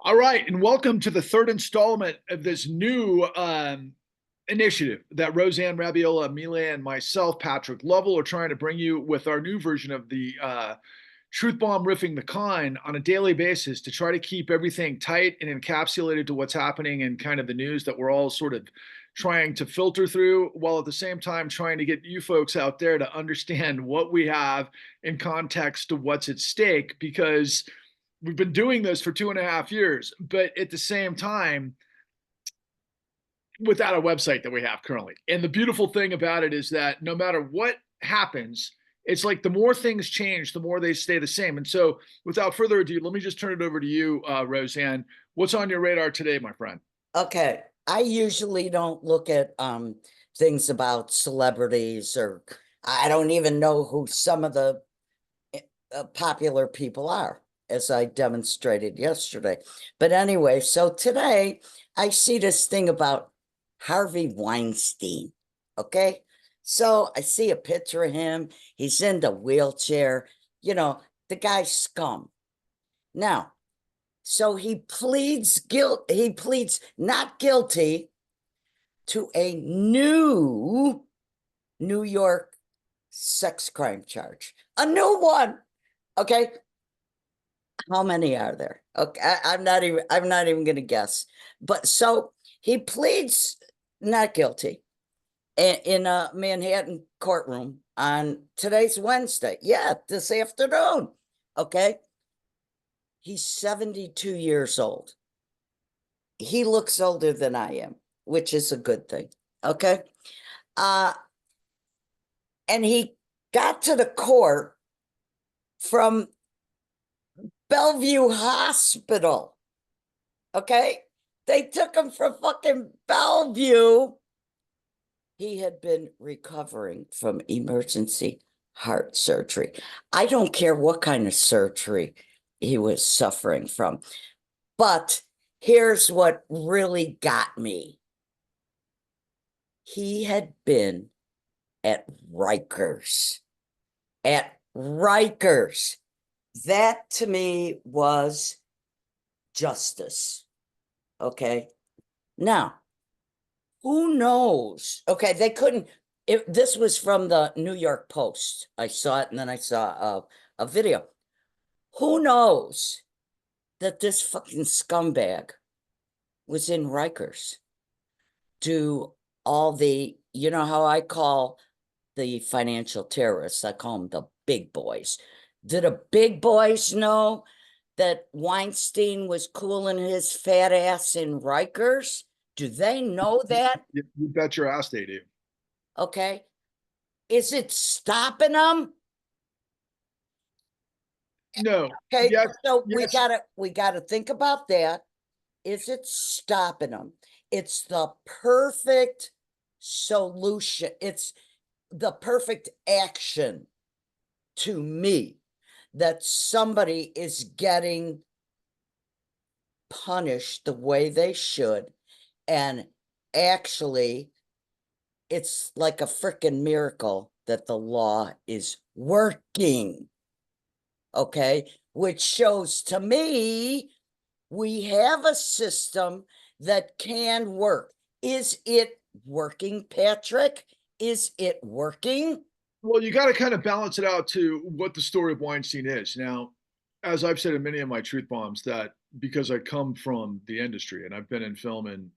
All right, and welcome to the third installment of this new initiative that Roseanne Rabiola, Mila, and myself, Patrick Lovell, are trying to bring you with our new version of the Truth Bomb Riffing the Kind on a daily basis to try to keep everything tight and encapsulated to what's happening and kind of the news that we're all sort of trying to filter through, while at the same time trying to get you folks out there to understand what we have in context to what's at stake, because we've been doing this for 2.5 years, but at the same time, without a website that we have currently. And the beautiful thing about it is that no matter what happens, it's like the more things change, the more they stay the same. And so, without further ado, let me just turn it over to you, Roseanne. What's on your radar today, my friend? Okay, I usually don't look at things about celebrities, or I don't even know who some of the popular people are, as I demonstrated yesterday. But anyway, so today I see this thing about Harvey Weinstein. Okay, so I see a picture of him. He's in the wheelchair. The guy's scum. Now, so he pleads guilt. He pleads not guilty to a new New York sex crime charge. A new one. Okay. How many are there? Okay, I'm not even gonna guess. But so he pleads not guilty in a Manhattan courtroom on today's Wednesday. Yeah, this afternoon. Okay. He's 72 years old. He looks older than I am, which is a good thing. Okay. Uh, and he got to the court from Bellevue Hospital. Okay. They took him from fucking Bellevue. He had been recovering from emergency heart surgery. I don't care what kind of surgery he was suffering from. But here's what really got me. He had been at Rikers. At Rikers. That to me was justice. Okay. Now, who knows? Okay, they couldn't. This was from the New York Post. I saw it, and then I saw a video. Who knows that this fucking scumbag was in Rikers? Do all the, you know how I call the financial terrorists, I call them the big boys. Do the big boys know that Weinstein was cooling his fat ass in Rikers? Do they know that? You bet your ass they do. Okay. Is it stopping them? No. Okay, Yes. so we Yes. gotta think about that. Is it stopping them? It's the perfect solution. It's the perfect action to me that somebody is getting punished the way they should. And actually, it's like a freaking miracle that the law is working. Okay, which shows to me we have a system that can work. Is it working, Patrick? Is it working? Well, you got to kind of balance it out to what the story of Weinstein is. Now, as I've said in many of my truth bombs, that because I come from the industry and I've been in film and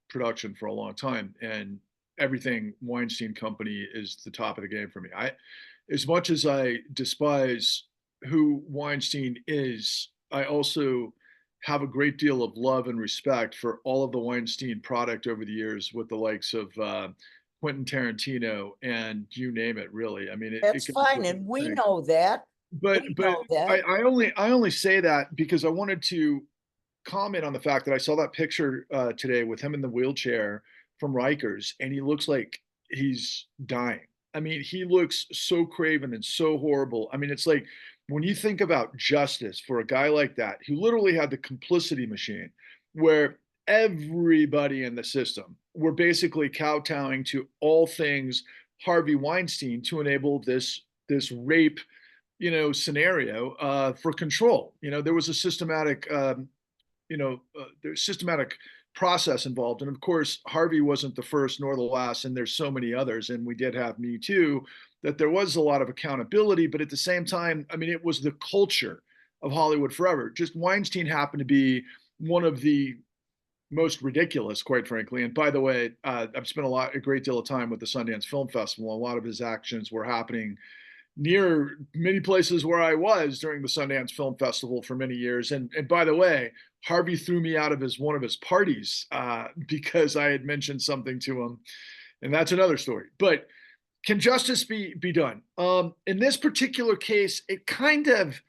production for a long time, and everything Weinstein Company is the top of the game for me. As much as I despise who Weinstein is, I also have a great deal of love and respect for all of the Weinstein product over the years, with the likes of Quentin Tarantino and you name it. Really, I mean, it That's goes fine. without And we saying. know that. But We but know that. I only say that because I wanted to comment on the fact that I saw that picture today with him in the wheelchair from Rikers, and he looks like he's dying. I mean, he looks so craven and so horrible. I mean, it's like when you think about justice for a guy like that, who literally had the complicity machine, where everybody in the system were basically kowtowing to all things Harvey Weinstein to enable this rape scenario for control. There was a systematic there's systematic process involved. And of course, Harvey wasn't the first nor the last, and there's so many others. And we did have Me Too, that there was a lot of accountability, but at the same time, I mean, it was the culture of Hollywood forever. Just Weinstein happened to be one of the most ridiculous, quite frankly. And by the way, I've spent a great deal of time with the Sundance Film Festival. A lot of his actions were happening near many places where I was during the Sundance Film Festival for many years. And by the way, Harvey threw me out of one of his parties because I had mentioned something to him, and that's another story. But can justice be done? In this particular case, it kind of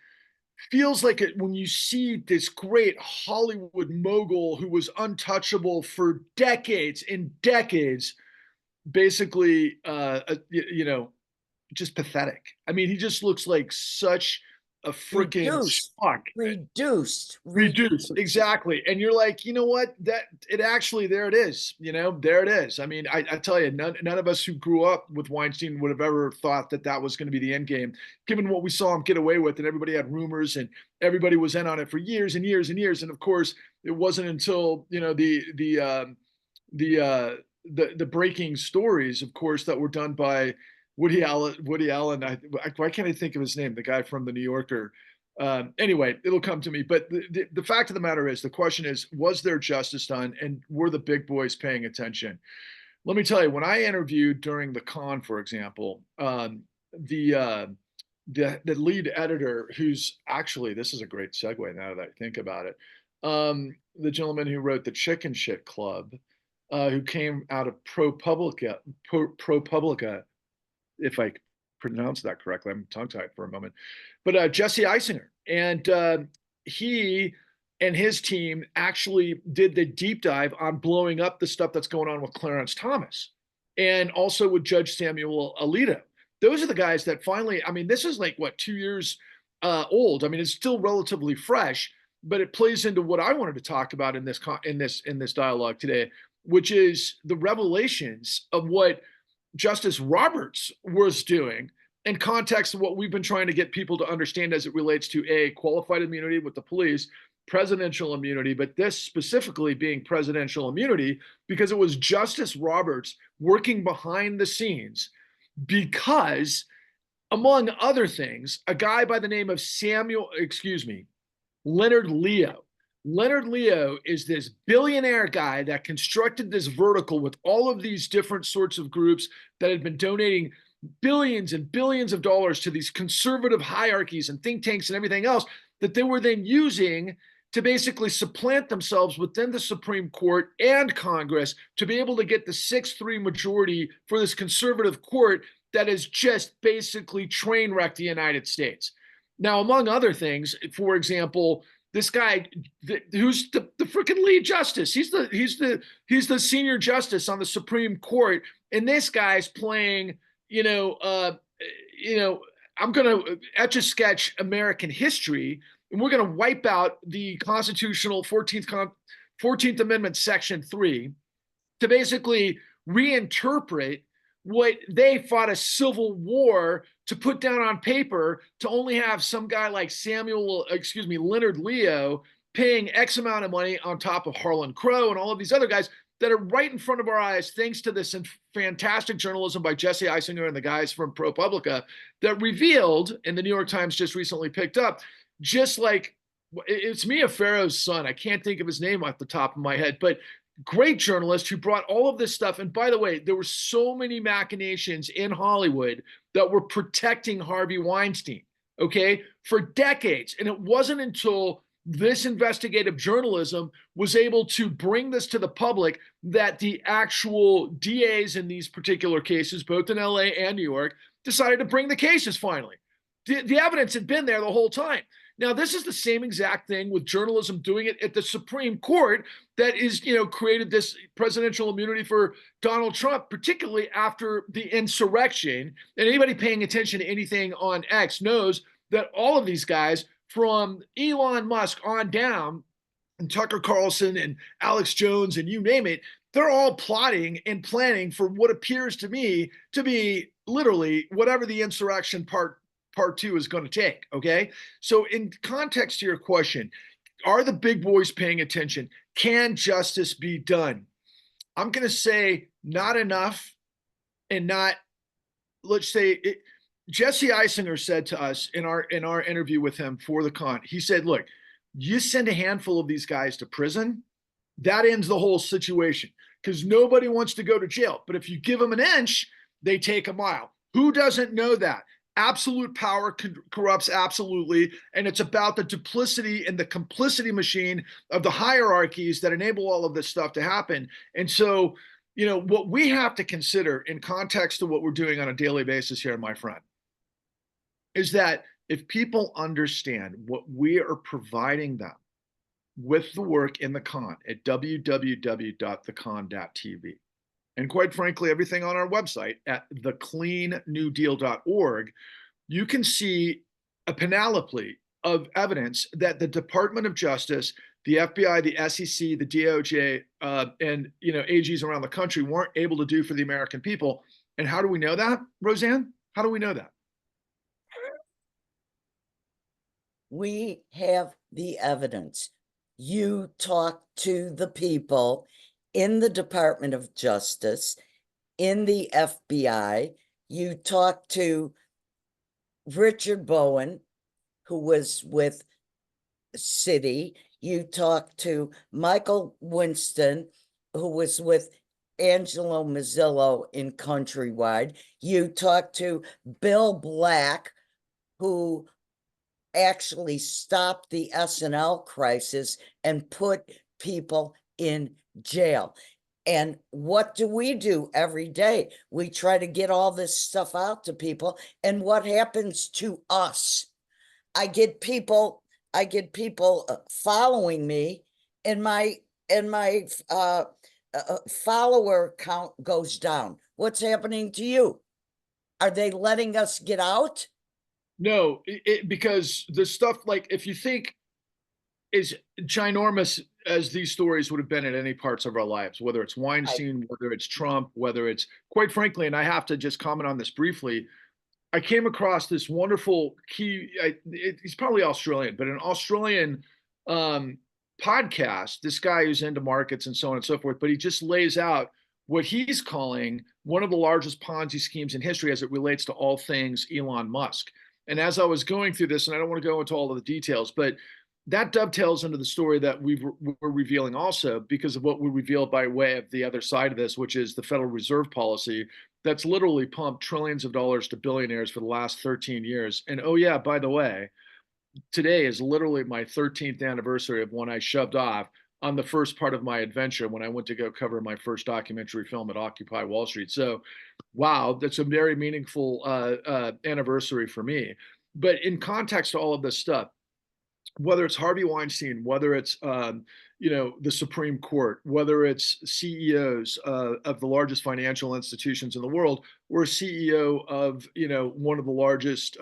feels like it when you see this great Hollywood mogul who was untouchable for decades and decades, basically, just pathetic. I mean, he just looks like such a freaking Reduced, schmuck. Reduced, exactly. And you're like, you know what? That it actually, there it is. There it is. I mean, I tell you, none of us who grew up with Weinstein would have ever thought that that was going to be the end game, given what we saw him get away with, and everybody had rumors, and everybody was in on it for years and years and years. And of course, it wasn't until the breaking stories, of course, that were done by Woody Allen. Why can't I think of his name? The guy from the New Yorker. Anyway, it'll come to me. But the fact of the matter is, the question is, was there justice done, and were the big boys paying attention? Let me tell you, when I interviewed during the con, for example, the lead editor, who's actually, this is a great segue now that I think about it, the gentleman who wrote the Chicken Shit Club, who came out of ProPublica, if I pronounce that correctly. I'm tongue-tied for a moment. But Jesse Eisinger, and he and his team actually did the deep dive on blowing up the stuff that's going on with Clarence Thomas, and also with Judge Samuel Alito. Those are the guys that finally, I mean, this is like, what, 2 years old. I mean, it's still relatively fresh, but it plays into what I wanted to talk about in this dialogue today, which is the revelations of what Justice Roberts was doing in context of what we've been trying to get people to understand as it relates to qualified immunity with the police, presidential immunity, but this specifically being presidential immunity because it was Justice Roberts working behind the scenes because, among other things, a guy by the name of Leonard Leo. Leonard Leo is this billionaire guy that constructed this vertical with all of these different sorts of groups that had been donating billions and billions of dollars to these conservative hierarchies and think tanks and everything else that they were then using to basically supplant themselves within the Supreme Court and Congress to be able to get the 6-3 majority for this conservative court that has just basically train wrecked the United States. Now, among other things, for example, this guy who's the freaking lead justice, he's the senior justice on the Supreme Court, and this guy's playing, I'm going to etch a sketch American history, and we're going to wipe out the constitutional 14th Amendment Section 3 to basically reinterpret what they fought a civil war to put down on paper, to only have some guy like Leonard Leo paying X amount of money on top of Harlan Crow and all of these other guys that are right in front of our eyes, thanks to this fantastic journalism by Jesse Eisinger and the guys from ProPublica that revealed, and the New York Times just recently picked up, just like, it's Mia Farrow's son. I can't think of his name off the top of my head, but great journalist who brought all of this stuff. And by the way, there were so many machinations in Hollywood that were protecting Harvey Weinstein, okay, for decades. And it wasn't until this investigative journalism was able to bring this to the public that the actual DAs in these particular cases, both in LA and New York, decided to bring the cases finally. The evidence had been there the whole time. Now, this is the same exact thing with journalism doing it at the Supreme Court that is, created this presidential immunity for Donald Trump, particularly after the insurrection. And anybody paying attention to anything on X knows that all of these guys, from Elon Musk on down, and Tucker Carlson and Alex Jones and you name it, they're all plotting and planning for what appears to me to be literally whatever the insurrection part 2 is going to take. Okay. So in context to your question, are the big boys paying attention? Can justice be done? I'm going to say not enough, and not, let's say it, Jesse Eisinger said to us in our interview with him for the con, he said, look, you send a handful of these guys to prison, that ends the whole situation, because nobody wants to go to jail. But if you give them an inch, they take a mile. Who doesn't know that? Absolute power corrupts absolutely. And it's about the duplicity and the complicity machine of the hierarchies that enable all of this stuff to happen. And so, what we have to consider in context of what we're doing on a daily basis here, my friend, is that if people understand what we are providing them with the work in the con at www.thecon.tv, and quite frankly, everything on our website at thecleannewdeal.org, you can see a panoply of evidence that the Department of Justice, the FBI, the SEC, the DOJ, and AGs around the country weren't able to do for the American people. And how do we know that, Roseanne? How do we know that? We have the evidence. You talk to the people in the Department of Justice, in the FBI. You talk to Richard Bowen, who was with Citi. You talk to Michael Winston, who was with Angelo Mazzillo in Countrywide. You talk to Bill Black, who actually stopped the S&L crisis and put people in jail. And what do we do every day? We try to get all this stuff out to people. And what happens to us? I get people following me, and my follower count goes down. What's happening to you? Are they letting us get out? No, because the stuff, like, if you think is ginormous as these stories would have been in any parts of our lives, whether it's Weinstein, whether it's Trump, whether it's, quite frankly, and I have to just comment on this briefly, I came across this wonderful he's probably Australian, but an Australian podcast, this guy who's into markets and so on and so forth, but he just lays out what he's calling one of the largest Ponzi schemes in history as it relates to all things Elon Musk. And as I was going through this, and I don't want to go into all of the details, but that dovetails into the story that we're revealing also, because of what we revealed by way of the other side of this, which is the Federal Reserve policy that's literally pumped trillions of dollars to billionaires for the last 13 years. And oh yeah, by the way, today is literally my 13th anniversary of when I shoved off on the first part of my adventure when I went to go cover my first documentary film at Occupy Wall Street. So, wow, that's a very meaningful anniversary for me. But in context to all of this stuff, whether it's Harvey Weinstein, whether it's the Supreme Court, whether it's CEOs of the largest financial institutions in the world, or a CEO of one of the largest,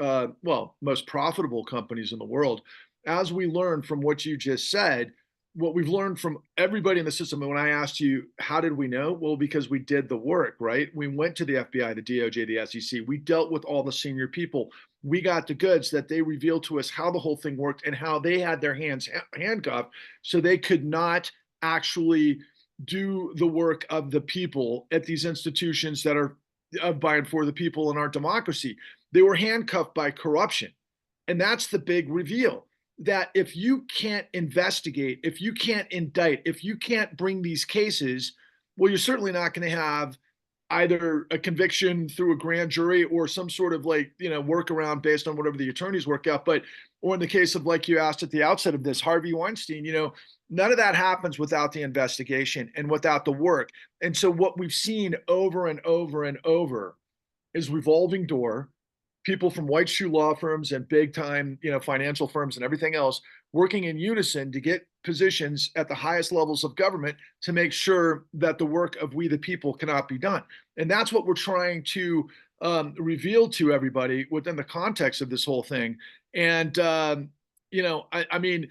most profitable companies in the world, as we learn from what you just said, what we've learned from everybody in the system. And when I asked you, how did we know? Well, because we did the work, right? We went to the FBI, the DOJ, the SEC. We dealt with all the senior people. We got the goods that they revealed to us how the whole thing worked and how they had their hands handcuffed so they could not actually do the work of the people at these institutions that are by and for the people in our democracy. They were handcuffed by corruption. And that's the big reveal, that if you can't investigate, if you can't indict, if you can't bring these cases, well, you're certainly not going to have either a conviction through a grand jury or some sort of workaround based on whatever the attorneys work out. But, or in the case of, like you asked at the outset of this, Harvey Weinstein, none of that happens without the investigation and without the work. And so what we've seen over and over and over is revolving door, people from white shoe law firms and big time, financial firms and everything else working in unison to get positions at the highest levels of government to make sure that the work of we the people cannot be done. And that's what we're trying to reveal to everybody within the context of this whole thing. And, I mean,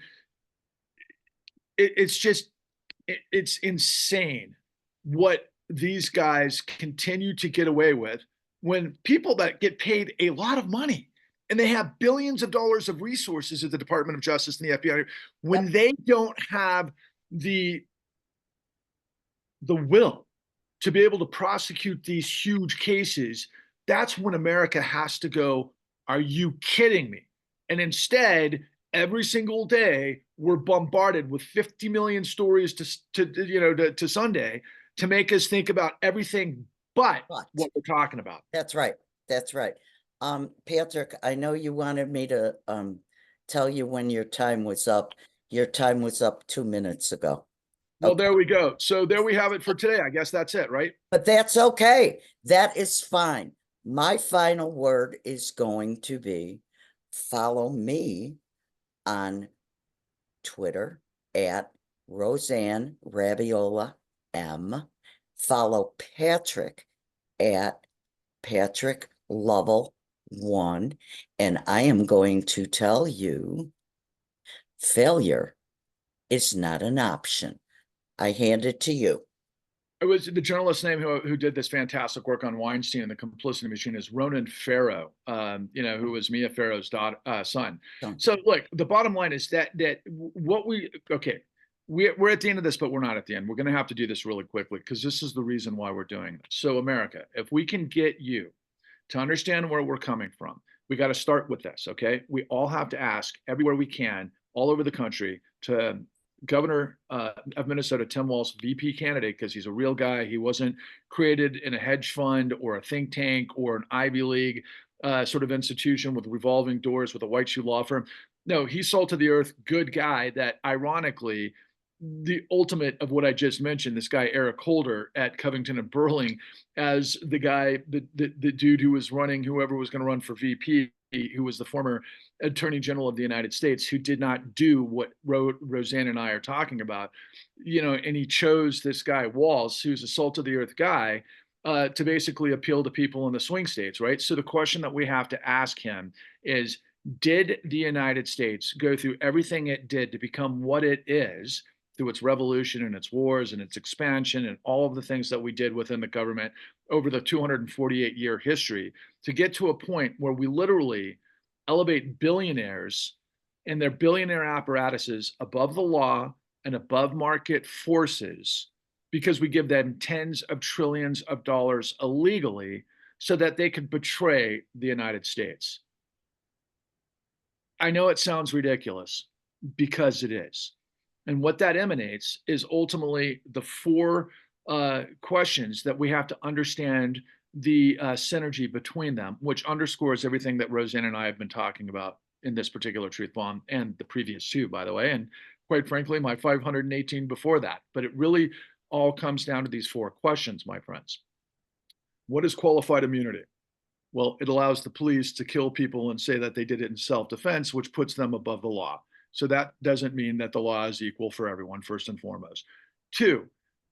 it's insane what these guys continue to get away with when people that get paid a lot of money and they have billions of dollars of resources at the Department of Justice and the FBI. When Yep. they don't have the will to be able to prosecute these huge cases, that's when America has to go, are you kidding me? And instead, every single day, we're bombarded with 50 million stories to Sunday to make us think about everything but But what we're talking about. that's right. That's right. Patrick, I know you wanted me to tell you when your time was up. Your time was up 2 minutes ago. Well, Okay. there we go. So there we have it for today. I guess that's it, right? But that's okay. That is fine. My final word is going to be follow me on Twitter at Roseanne Rabiola M. Follow Patrick at Patrick Lovell 1. And I am going to tell you failure is not an option. I hand it to you. It was the journalist's name who did this fantastic work on Weinstein and the complicity machine is Ronan Farrow, who was Mia Farrow's son. Don't- So look, the bottom line is that we're at the end of this, but we're not at the end. We're going to have to do this really quickly because this is the reason why we're doing this. So America, if we can get you to understand where we're coming from, we got to start with this, okay? We all have to ask everywhere we can, all over the country, to Governor of Minnesota, Tim Walz, VP candidate, because he's a real guy. He wasn't created in a hedge fund or a think tank or an Ivy League sort of institution with revolving doors with a white shoe law firm. No, he's salt of the earth, good guy that ironically, the ultimate of what I just mentioned, this guy, Eric Holder at Covington and Burling, as the guy, the dude who was running, whoever was going to run for VP, who was the former Attorney General of the United States, who did not do what Roseanne and I are talking about, and he chose this guy, Walz, who's a salt of the earth guy, to basically appeal to people in the swing states, right? So the question that we have to ask him is, did the United States go through everything it did to become what it is through its revolution and its wars and its expansion and all of the things that we did within the government over the 248-year history to get to a point where we literally elevate billionaires and their billionaire apparatuses above the law and above market forces because we give them tens of trillions of dollars illegally so that they could betray the United States. I know it sounds ridiculous because it is. And what that emanates is ultimately the four questions that we have to understand the synergy between them, which underscores everything that Roseanne and I have been talking about in this particular truth bomb and the previous two, by the way, and quite frankly, my 518 before that. But it really all comes down to these four questions, my friends. What is qualified immunity? Well, it allows the police to kill people and say that they did it in self-defense, which puts them above the law. So that doesn't mean that the law is equal for everyone, first and foremost. Two,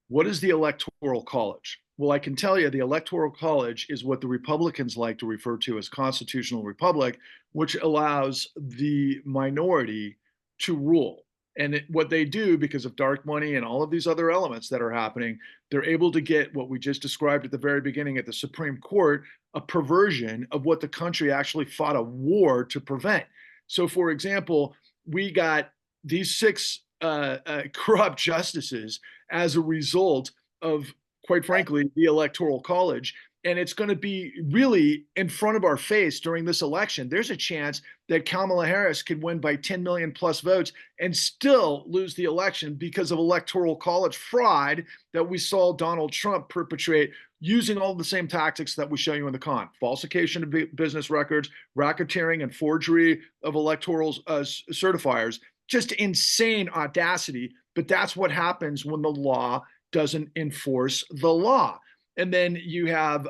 what is the Electoral College? Well, I can tell you the Electoral College is what the Republicans like to refer to as constitutional republic, which allows the minority to rule. And what they do, because of dark money and all of these other elements that are happening, they're able to get what we just described at the very beginning at the Supreme Court, a perversion of what the country actually fought a war to prevent. So, for example, we got these six corrupt justices as a result of, quite frankly, the Electoral College. And it's going to be really in front of our face during this election. There's a chance that Kamala Harris could win by 10 million plus votes and still lose the election because of Electoral College fraud that we saw Donald Trump perpetrate using all the same tactics that we show you in the con: falsification of business records, racketeering, and forgery of electoral certifiers. Just insane audacity. But that's what happens when the law doesn't enforce the law. And then you have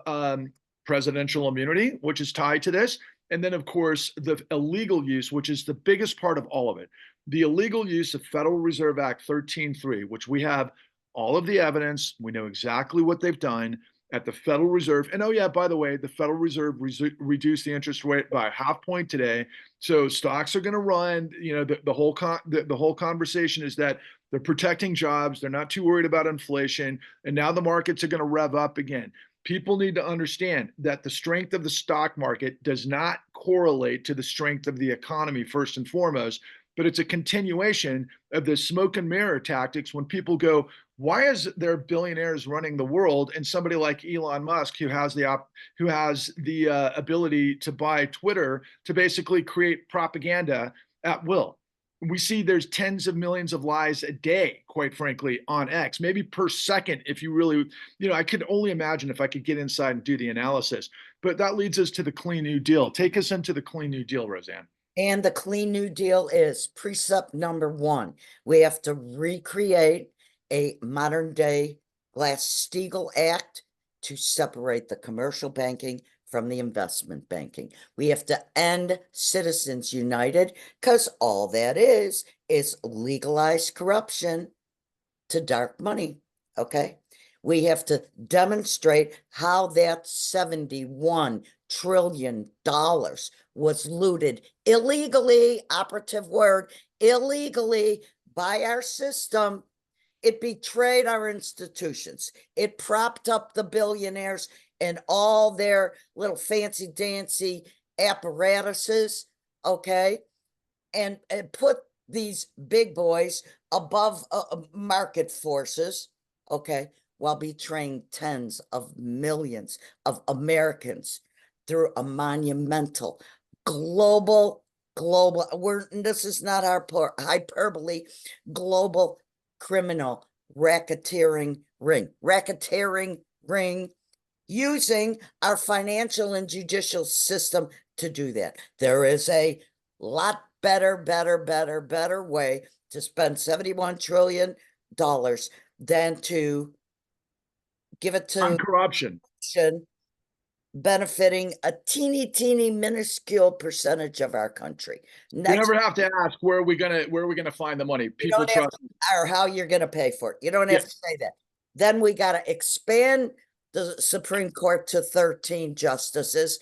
presidential immunity, which is tied to this. And then, of course, the illegal use, which is the biggest part of all of it. The illegal use of Federal Reserve Act 13.3, which we have all of the evidence. We know exactly what they've done at the Federal Reserve. And oh yeah, by the way, the Federal Reserve reduced the interest rate by 0.5 point today. So stocks are going to run. The whole conversation is that they're protecting jobs. They're not too worried about inflation. And now the markets are going to rev up again. People need to understand that the strength of the stock market does not correlate to the strength of the economy, first and foremost, but it's a continuation of the smoke and mirror tactics when people go, why is there billionaires running the world and somebody like Elon Musk who has the ability to buy Twitter to basically create propaganda at will? We see there's tens of millions of lies a day, quite frankly, on X, maybe per second. If you really, I could only imagine if I could get inside and do the analysis. But that leads us to the Clean New Deal. Take us into the Clean New Deal, Roseanne. And the Clean New Deal is precept number 1. We have to recreate a modern day Glass-Steagall Act to separate the commercial banking from the investment banking. We have to end Citizens United, because all that is legalized corruption to dark money. Okay. We have to demonstrate how that $71 trillion was looted illegally, operative word, illegally, by our system. It betrayed our institutions. It propped up the billionaires and all their little fancy dancy apparatuses, okay? And put these big boys above market forces, okay, while betraying tens of millions of Americans through a monumental global, this is not our hyperbole, global criminal racketeering ring, using our financial and judicial system to do that. There is a lot better way to spend $71 trillion than to give it to On corruption, benefiting a teeny minuscule percentage of our country. you never have to ask where are we gonna find the money. People trust or how you're going to pay for it. You don't have to say that. Then we got to expand the Supreme Court to 13 justices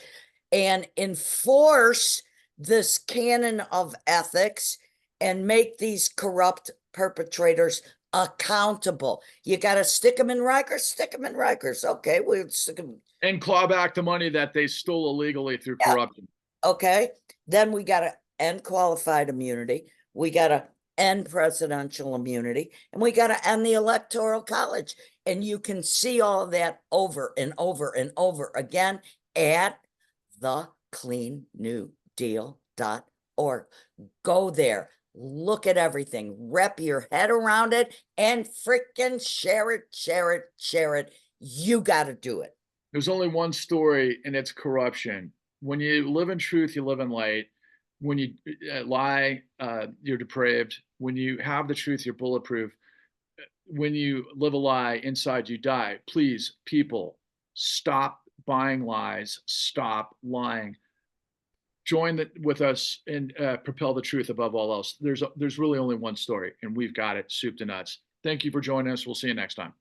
and enforce this canon of ethics and make these corrupt perpetrators accountable. You got to stick them in Rikers. Okay, we'll stick them. And claw back the money that they stole illegally through corruption. Okay, then we got to end qualified immunity. We got to end presidential immunity, and we got to end the Electoral College. And you can see all of that over and over and over again at thecleannewdeal.org. Go there, look at everything, wrap your head around it, and freaking share it. You got to do it. There's only one story, and it's corruption. When you live in truth, you live in light. When you lie, you're depraved. When you have the truth, you're bulletproof. When you live a lie, inside you die. Please, people, stop buying lies. Stop lying. Join with us and propel the truth above all else. There's really only one story, and we've got it soup to nuts. Thank you for joining us. We'll see you next time.